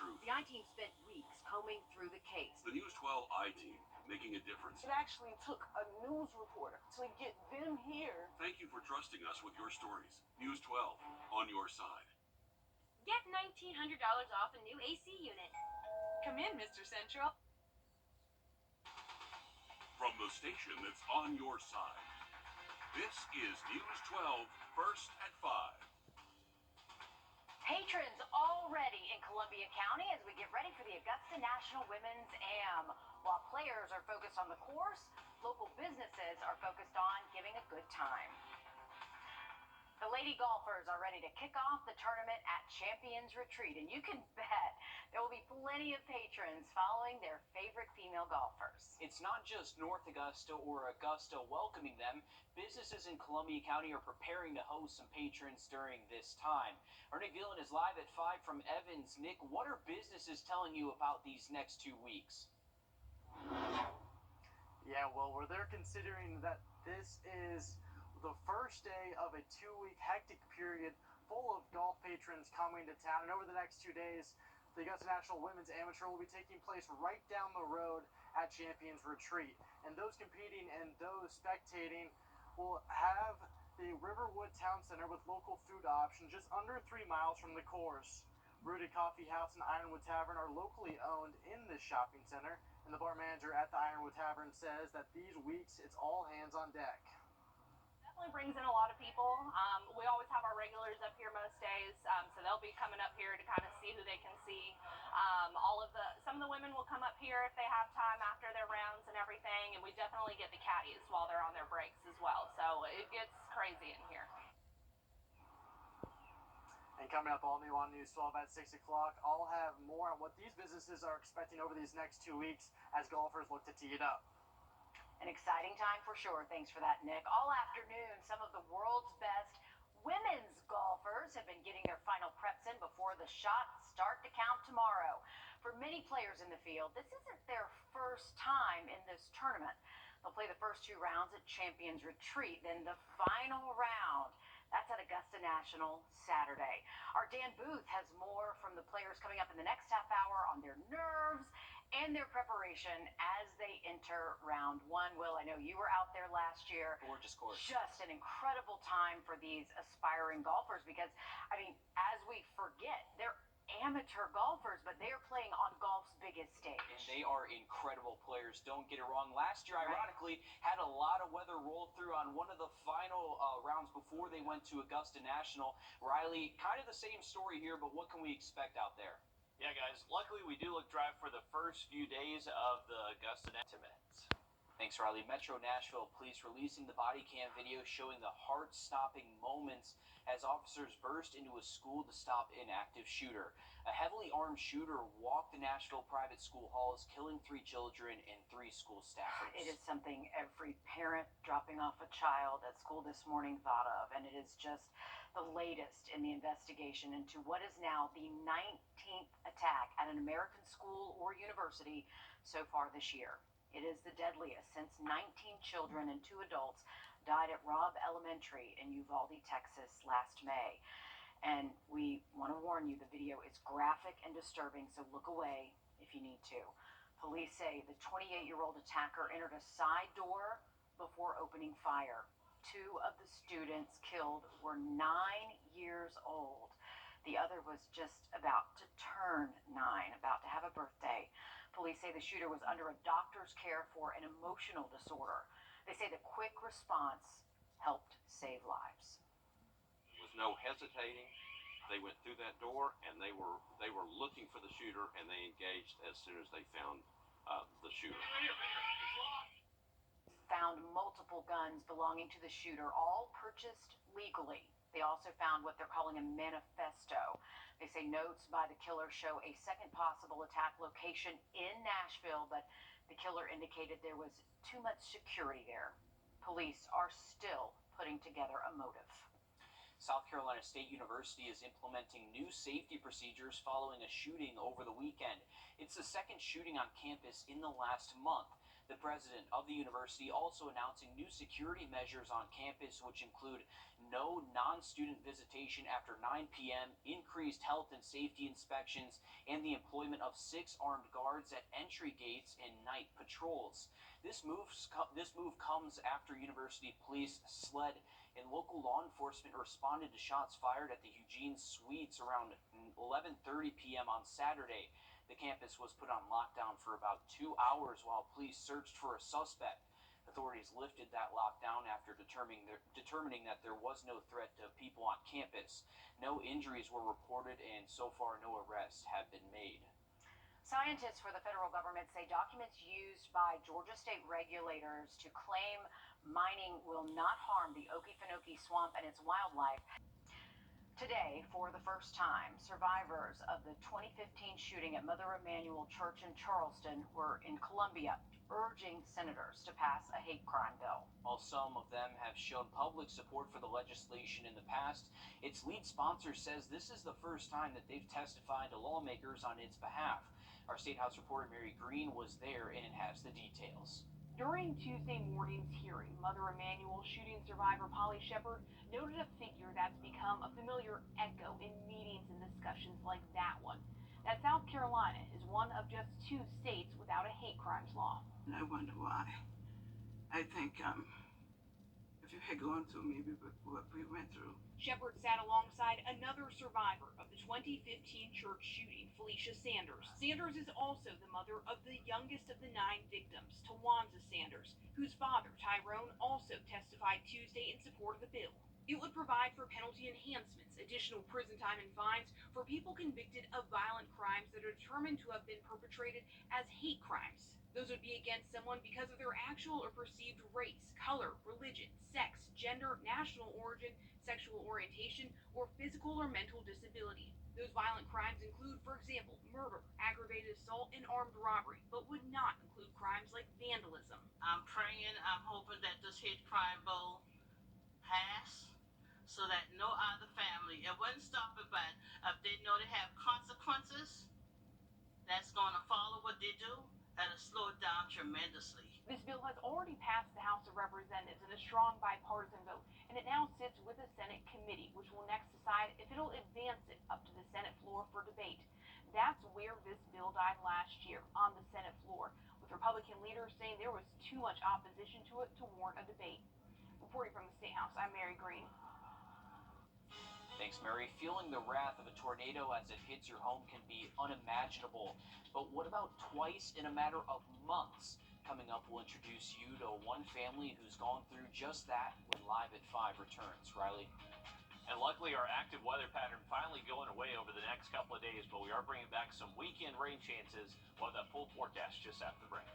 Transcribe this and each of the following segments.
truth. The I-Team spent weeks combing through the case. The News 12 I-Team, making a difference. It actually took a news reporter to get them here. Thank you for trusting us with your stories. News 12, on your side. Get $1,900 off a new AC unit. Come in, Mr. Central. From the station that's on your side, this is News 12, First at 5. Patrons already in Columbia County as we get ready for the Augusta National Women's Am. While players are focused on the course, local businesses are focused on giving a good time. The lady golfers are ready to kick off the tournament at Champions Retreat, and you can bet there will be plenty of patrons following their favorite female golfers. It's not just North Augusta or Augusta welcoming them. Businesses in Columbia County are preparing to host some patrons during this time. Our Nick Dillon is live at 5 from Evans. Nick, what are businesses telling you about these next 2 weeks? Yeah, well, they're considering that this is the first day of a 2-week hectic period full of golf patrons coming to town. And over the next 2 days, the Augusta National Women's Amateur will be taking place right down the road at Champions Retreat. And those competing and those spectating will have the Riverwood Town Center with local food options just under 3 miles from the course. Wrdw Coffee House and Ironwood Tavern are locally owned in this shopping center. And the bar manager at the Ironwood Tavern says that these weeks, it's all hands on deck. Definitely brings in a lot of people. We always have our regulars up here most days, so they'll be coming up here to kind of see who they can see. Some of the women will come up here if they have time after their rounds and everything, and we definitely get the caddies while they're on their breaks as well. So it gets crazy in here. And coming up all new on News 12 at 6 o'clock, I'll have more on what these businesses are expecting over these next 2 weeks as golfers look to tee it up. An exciting time for sure. Thanks for that, Nick. All afternoon, some of the world's best women's golfers have been getting their final preps in before the shots start to count tomorrow. For many players in the field, this isn't their first time in this tournament. They'll play the first 2 rounds at Champions Retreat, then the final round. That's at Augusta National Saturday. Our Dan Booth has more from the players coming up in the next half hour on their nerves and their preparation as they enter round 1. Will, I know you were out there last year. Gorgeous course. Just an incredible time for these aspiring golfers because, I mean, as we forget, they're amateur golfers, but they are playing on golf's biggest stage. And they are incredible players, don't get it wrong. Last year, ironically, had a lot of weather roll through on one of the final rounds before they went to Augusta National. Riley, kind of the same story here, but what can we expect out there? Yeah, guys, luckily we do look dry for the first few days of the Augusta National. Thanks, Riley. Metro Nashville Police releasing the body cam video showing the heart-stopping moments as officers burst into a school to stop an active shooter. A heavily armed shooter walked the Nashville private school halls, killing 3 children and 3 school staffers. It is something every parent dropping off a child at school this morning thought of, and it is just the latest in the investigation into what is now the 19th attack at an American school or university so far this year. It is the deadliest since 19 children and 2 adults died at Robb Elementary in Uvalde, Texas last May. And we want to warn you, the video is graphic and disturbing, so look away if you need to. Police say the 28-year-old attacker entered a side door before opening fire. 2 of the students killed were 9 years old. The other was just about to turn 9, about to have a birthday. Police say the shooter was under a doctor's care for an emotional disorder. They say the quick response helped save lives. There was no hesitating. They went through that door and they were looking for the shooter, and they engaged as soon as they found the shooter. Found multiple guns belonging to the shooter, all purchased legally. They also found what they're calling a manifesto. They say notes by the killer show a second possible attack location in Nashville, but the killer indicated there was too much security there. Police are still putting together a motive. South Carolina State University is implementing new safety procedures following a shooting over the weekend. It's the second shooting on campus in the last month. The president of the university also announcing new security measures on campus, which include no non-student visitation after 9 p.m., increased health and safety inspections, and the employment of 6 armed guards at entry gates and night patrols. This move comes after University Police, SLED, and local law enforcement responded to shots fired at the Eugene Suites around 11:30 p.m. on Saturday. The campus was put on lockdown for about 2 hours while police searched for a suspect. Authorities lifted that lockdown after determining that there was no threat to people on campus. No injuries were reported, and so far no arrests have been made. Scientists for the federal government say documents used by Georgia state regulators to claim mining will not harm the Okefenokee Swamp and its wildlife. Today, for the first time, survivors of the 2015 shooting at Mother Emanuel Church in Charleston were in Columbia, urging senators to pass a hate crime bill. While some of them have shown public support for the legislation in the past, its lead sponsor says this is the first time that they've testified to lawmakers on its behalf. Our State House reporter Mary Green was there and has the details. During Tuesday morning's hearing, Mother Emanuel shooting survivor Polly Shepard noted a figure that's become a familiar echo in meetings and discussions like that one. That South Carolina is one of just 2 states without a hate crimes law. And I wonder why. I think if you had gone through maybe what we went through. Shepard sat alongside another survivor of the 2015 church shooting, Felicia Sanders. Sanders is also the mother of the youngest of the 9 victims, Tawanza Sanders, whose father, Tyrone, also testified Tuesday in support of the bill. It would provide for penalty enhancements, additional prison time and fines for people convicted of violent crimes that are determined to have been perpetrated as hate crimes. Those would be against someone because of their actual or perceived race, color, religion, sex, gender, national origin, sexual orientation, or physical or mental disability. Those violent crimes include, for example, murder, aggravated assault, and armed robbery, but would not include crimes like vandalism. I'm praying, I'm hoping that this hate crime bill pass so that no other family, it wouldn't stop it, but if they know they have consequences that's going to follow what they do, that'll slow it down tremendously. This bill has already passed the House of Representatives in a strong bipartisan vote, and it now sits with the Senate committee, which will next decide if it'll advance it up to the Senate floor for debate. That's where this bill died last year, on the Senate floor, with Republican leaders saying there was too much opposition to it to warrant a debate. Reporting from the State House, I'm Mary Green. Thanks, Mary. Feeling the wrath of a tornado as it hits your home can be unimaginable. But what about twice in a matter of months? Coming up, we'll introduce you to one family who's gone through just that when Live at 5 returns. Riley? And luckily, our active weather pattern finally going away over the next couple of days, but we are bringing back some weekend rain chances. We'll have that full forecast just after the break.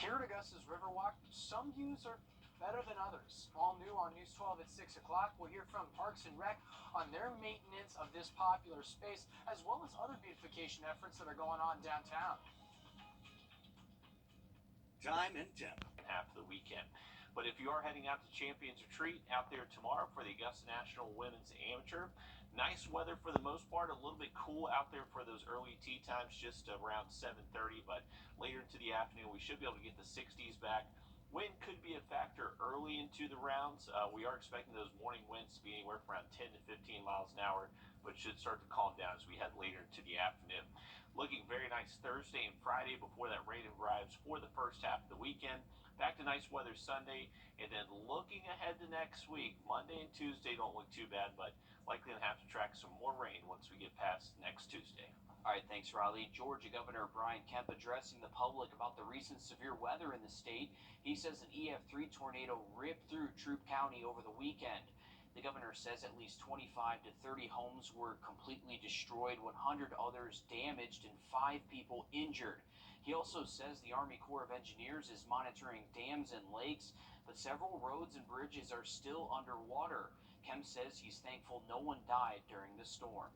Here at Augusta's Riverwalk, some views are better than others. All new on News 12 at 6 o'clock, we'll hear from Parks and Rec on their maintenance of this popular space, as well as other beautification efforts that are going on downtown. Time and temp. Half of the weekend. But if you are heading out to Champions Retreat out there tomorrow for the Augusta National Women's Amateur, nice weather for the most part, a little bit cool out there for those early tee times, just around 7:30, but later into the afternoon, we should be able to get the 60s back. Wind could be a factor early into the rounds. We are expecting those morning winds to be anywhere from around 10 to 15 miles an hour, but should start to calm down as we head later into the afternoon. Looking very nice Thursday and Friday before that rain arrives for the first half of the weekend. Back to nice weather Sunday, and then looking ahead to next week, Monday and Tuesday don't look too bad, but likely to have to track some more rain once we get past next Tuesday. All right, thanks, Riley. Georgia Governor Brian Kemp addressing the public about the recent severe weather in the state. He says an EF3 tornado ripped through Troup County over the weekend. The governor says at least 25 to 30 homes were completely destroyed, 100 others damaged, and 5 people injured. He also says the Army Corps of Engineers is monitoring dams and lakes, but several roads and bridges are still underwater. Kemp says he's thankful no one died during the storm.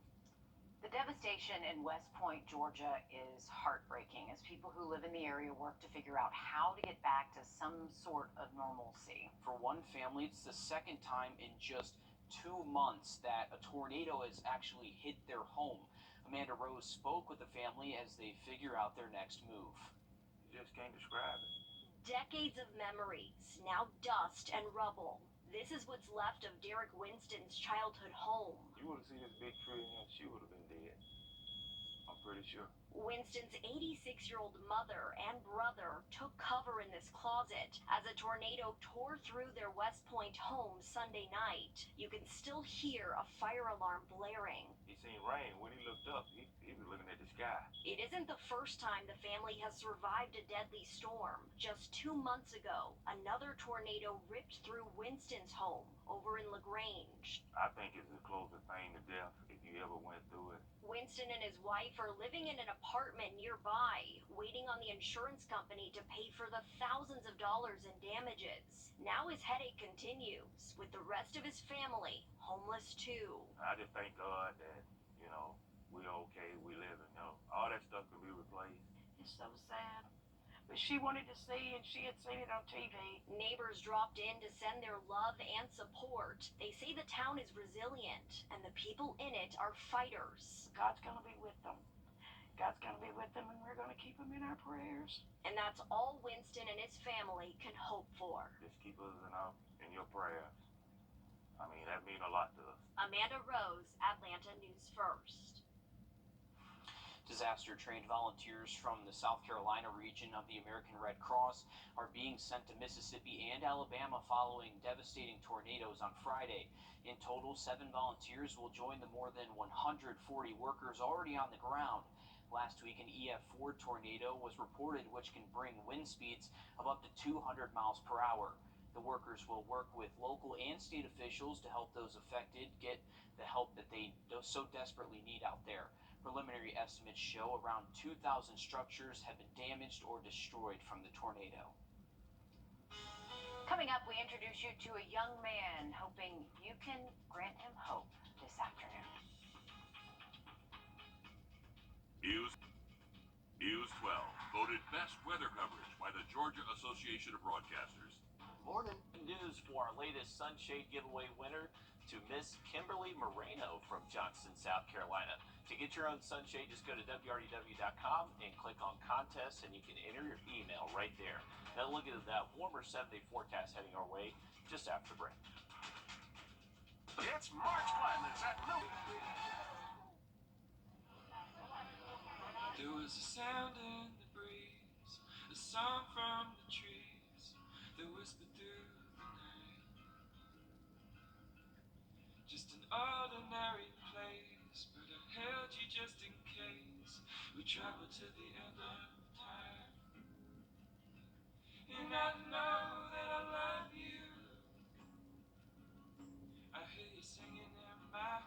The devastation in West Point, Georgia is heartbreaking as people who live in the area work to figure out how to get back to some sort of normalcy. For one family, it's the second time in just 2 months that a tornado has actually hit their home. Amanda Rose spoke with the family as they figure out their next move. You just can't describe it. Decades of memories, now dust and rubble. This is what's left of Derek Winston's childhood home. You would have seen this big tree and she would have been dead. I'm pretty sure. Winston's 86-year-old mother and brother took cover in this closet as a tornado tore through their West Point home Sunday night. You can still hear a fire alarm blaring. He seen rain. When he looked up, he was looking at the sky. It isn't the first time the family has survived a deadly storm. Just 2 months ago, another tornado ripped through Winston's home over in LaGrange. I think it's the closest thing to death if you ever went through it. Winston and his wife are living in an apartment nearby, waiting on the insurance company to pay for the thousands of dollars in damages. Now his headache continues, with the rest of his family homeless too. I just thank God that, we're okay, we living, all that stuff can be replaced. It's so sad. But she wanted to see, and she had seen it on TV. Neighbors dropped in to send their love and support. They say the town is resilient, and the people in it are fighters. God's going to be with them. God's going to be with them, and we're going to keep them in our prayers. And that's all Winston and his family can hope for. Just keep us in your prayers. I mean, that means a lot to us. Amanda Rose, Atlanta News First. Disaster-trained volunteers from the South Carolina region of the American Red Cross are being sent to Mississippi and Alabama following devastating tornadoes on Friday. In total, 7 volunteers will join the more than 140 workers already on the ground. Last week, an EF4 tornado was reported, which can bring wind speeds of up to 200 miles per hour. The workers will work with local and state officials to help those affected get the help that they so desperately need out there. Preliminary estimates show around 2,000 structures have been damaged or destroyed from the tornado. Coming up, we introduce you to a young man hoping you can grant him hope this afternoon. News 12, voted best weather coverage by the Georgia Association of Broadcasters. Morning. News for our latest sunshade giveaway winner to Miss Kimberly Moreno from Johnston, South Carolina. To get your own sunshade, just go to wrdw.com and click on contests, and you can enter your email right there. Now look at that warmer 7-day forecast heading our way just after break. It's March Madness at New. There was a sound in the breeze, a song from the trees that whispered through the night. Just an ordinary place, but I held you just in case we travel to the end of time. And I know that I love you. I hear you singing in my